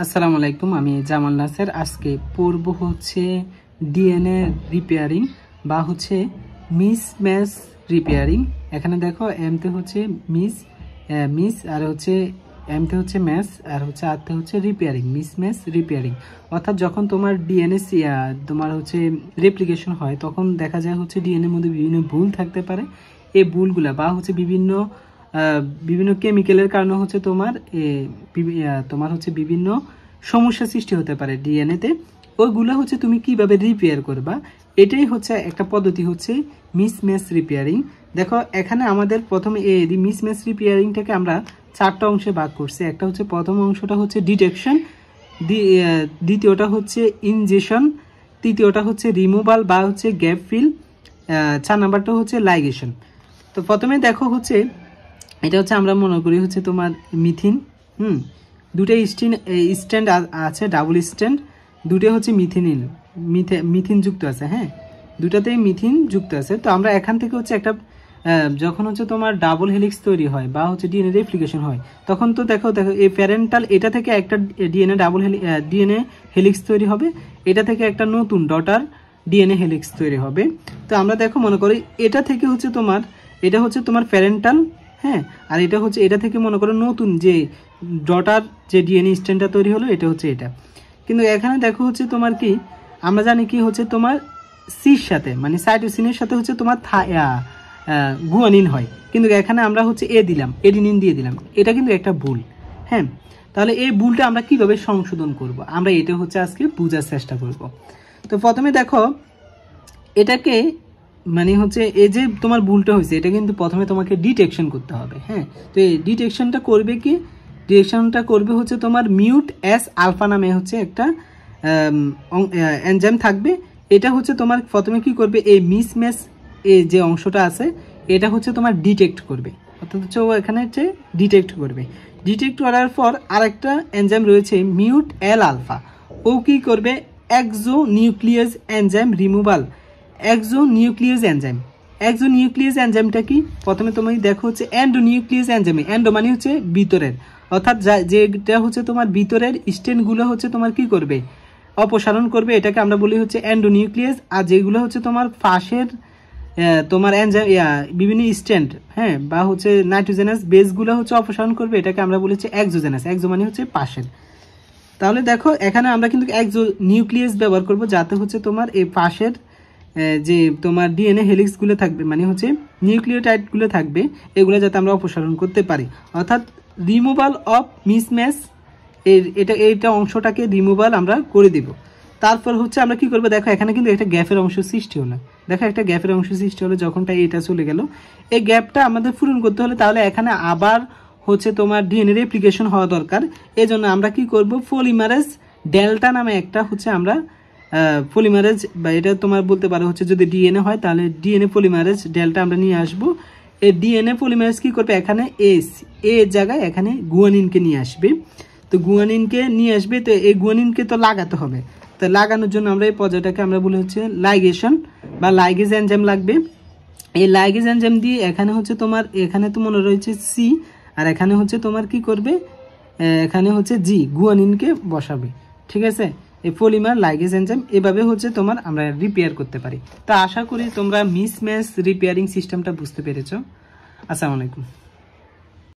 আসসালামু আলাইকুম, আমি জামাল নাসের। আজকে পড়ব হচ্ছে ডিএনএ রিপেয়ারিং বা হচ্ছে মিসম্যাচ রিপেয়ারিং। এখানে দেখো এমতে হচ্ছে মিস আর হচ্ছে এমতে হচ্ছে ম্যাচ আর হচ্ছে আরতে হচ্ছে রিপেয়ারিং, মিসম্যাচ রিপেয়ারিং। অর্থাৎ যখন তোমার ডিএনএ তোমার হচ্ছে রেপ্লিকেশন হয় তখন দেখা যায় হচ্ছে ডিএনএর মধ্যে বিভিন্ন ভুল থাকতে পারে। এই ভুলগুলা বা হচ্ছে বিভিন্ন কেমিক্যালের কারণে হচ্ছে তোমার হচ্ছে বিভিন্ন সমস্যা সৃষ্টি হতে পারে ডিএনএতে। ওইগুলো হচ্ছে তুমি কিভাবে রিপেয়ার করবা, এটাই হচ্ছে একটা পদ্ধতি হচ্ছে মিসম্যাচ রিপেয়ারিং। দেখো এখানে আমাদের প্রথমে এই মিসম্যাচ রিপেয়ারিংটাকে আমরা চারটা অংশে ভাগ করছি। একটা হচ্ছে প্রথম অংশটা হচ্ছে ডিটেকশন, দ্বিতীয়টা হচ্ছে ইনজেকশন, তৃতীয়টা হচ্ছে রিমুভাল বা হচ্ছে গ্যাপ ফিল, 4 নাম্বারটা হচ্ছে লাইগেশন। তো প্রথমে দেখো হচ্ছে এটা হচ্ছে আমরা মনে করি হচ্ছে তোমার মিথিন, দুটাই স্ট্যান্ড আছে, ডাবল স্ট্যান্ড, দুটো হচ্ছে মিথিন যুক্ত আছে। হ্যাঁ, দুটাতেই মিথিন যুক্ত আছে। তো আমরা এখান থেকে হচ্ছে একটা যখন হচ্ছে তোমার ডাবল হেলিক্স তৈরি হয় বা হচ্ছে ডিএনএ রেপ্লিকেশন হয় তখন তো দেখো এই প্যারেন্টাল এটা থেকে একটা ডিএনএ হেলিক্স তৈরি হবে, এটা থেকে একটা নতুন ডটার ডিএনএ হেলিক্স তৈরি হবে। তো আমরা দেখো মনে করি এটা থেকে হচ্ছে এটা হচ্ছে তোমার প্যারেন্টাল, হ্যাঁ, আর এটা থেকে মনে করো নতুন যে ডটার যে ডিএনএ স্ট্যান্ডটা তৈরি হলো এটা হচ্ছে এটা। কিন্তু এখানে দেখো হচ্ছে তোমার কি আমরা জানি কি হচ্ছে তোমার সির সাথে মানে সাইটোসিনের সাথে হচ্ছে তোমার গুয়ানিন হয়, কিন্তু এখানে আমরা হচ্ছে এডিনিন দিয়ে দিলাম। এটা কিন্তু একটা ভুল। হ্যাঁ, তাহলে এই ভুলটা আমরা কিভাবে সংশোধন করব, আমরা এটা হচ্ছে আজকে বোঝার চেষ্টা করব। তো প্রথমে দেখো এটাকে মানে হচ্ছে এই যে তোমার ভুলটা হয়েছে এটা কিন্তু প্রথমে তোমাকে ডিটেকশন করতে হবে। হ্যাঁ, তো এই ডিটেকশনটা করবে হচ্ছে তোমার মিউট এস আলফা নামে হচ্ছে একটা এনজাইম থাকবে। এটা হচ্ছে তোমার প্রথমে কি করবে, এই মিসম্যাচ এই যে অংশটা আছে এটা হচ্ছে তোমার ডিটেক্ট করবে, অর্থাৎ হচ্ছে ও এখানে হচ্ছে ডিটেক্ট করবে। ডিটেক্ট করার পর আরেকটা এনজাইম রয়েছে মিউট এল আলফা, ও কি করবে এক্সো নিউক্লিয়াস এনজাইম রিমুভাল, এক্সোনিউক্লিয়াস এনজাইমটা কি প্রথমে তুমি দেখো হচ্ছে এন্ডোনিউক্লিয়াস এনজাইম। এন্ডো মানে হচ্ছে ভিতরের, অর্থাৎ যেটা হচ্ছে তোমার ভিতরের স্টেনগুলো হচ্ছে তোমার কি করবে অপসারণ করবে, এটাকে আমরা বলি হচ্ছে এন্ডোনিউক্লিয়াস। আর যেগুলো হচ্ছে তোমার পাশের তোমার এনজাইম বিভিন্ন স্ট্যান্ড, হ্যাঁ, বা হচ্ছে নাইট্রোজেনাস বেসগুলো হচ্ছে অপসারণ করবে, এটাকে আমরা বলি হচ্ছে এক্সোজেনাস। এক্সো মানে হচ্ছে পাশের। তাহলে দেখো এখানে আমরা কিন্তু এক্সোনিউক্লিয়াস ব্যবহার করব যাতে হচ্ছে তোমার এই পাশের যে তোমার ডিএনএ হেলিক্সগুলো থাকবে মানে হচ্ছে নিউক্লিওটাইডগুলো থাকবে, এগুলো যাতে আমরা অপসারণ করতে পারি, অর্থাৎ রিমুভাল অফ মিসম্যাচ। এইটা অংশটাকে রিমুভাল আমরা করে দিব। তারপর হচ্ছে আমরা কি করবো, দেখো এখানে কিন্তু একটা গ্যাপের অংশ সৃষ্টি হলো। দেখো একটা গ্যাপের অংশ সৃষ্টি হলো, যখনটা এটা চলে গেল এই গ্যাপটা আমাদের পূরণ করতে হলে তাহলে এখানে আবার হচ্ছে তোমার ডিএনএ রেপ্লিকেশন হওয়া দরকার। এই জন্য আমরা কি করব, পলিমারেজ ডেল্টা নামে একটা হচ্ছে আমরা পলিমারেজ, বা এটা তোমার বলতে পারো হচ্ছে যদি ডিএনএ হয় তাহলে ডিএনএ পলিমারেজ ডেল্টা আমরা নিয়ে আসব। এই ডিএনএ পলিমারেজ কি করবে, এখানে এর জায়গায় এখানে গুয়ানিনকে নিয়ে আসবে। তো গুয়ানিনকে নিয়ে আসবে, তো এই গুয়ানিনকে তো লাগাতে হবে। তো লাগানোর জন্য আমরা এই পর্যায়টাকে আমরা বলি হচ্ছে লাইগেশন বা লাইগেজ এনজাইম লাগবে। এই লাইগেজ এনজাইম দিয়ে এখানে হচ্ছে তোমার এখানে তো মনে রয়েছে সি, আর এখানে হচ্ছে তোমার কি করবে, এখানে হচ্ছে জি, গুয়ানিনকে বসাবে। ঠিক আছে, এই পলিমার লাইগেজ এনজাইম এভাবে হচ্ছে তোমার আমরা রিপেয়ার করতে পারি। তো আশা করি তোমরা মিসম্যাচ রিপেয়ারিং সিস্টেমটা বুঝতে পেরেছো। আসসালামু আলাইকুম।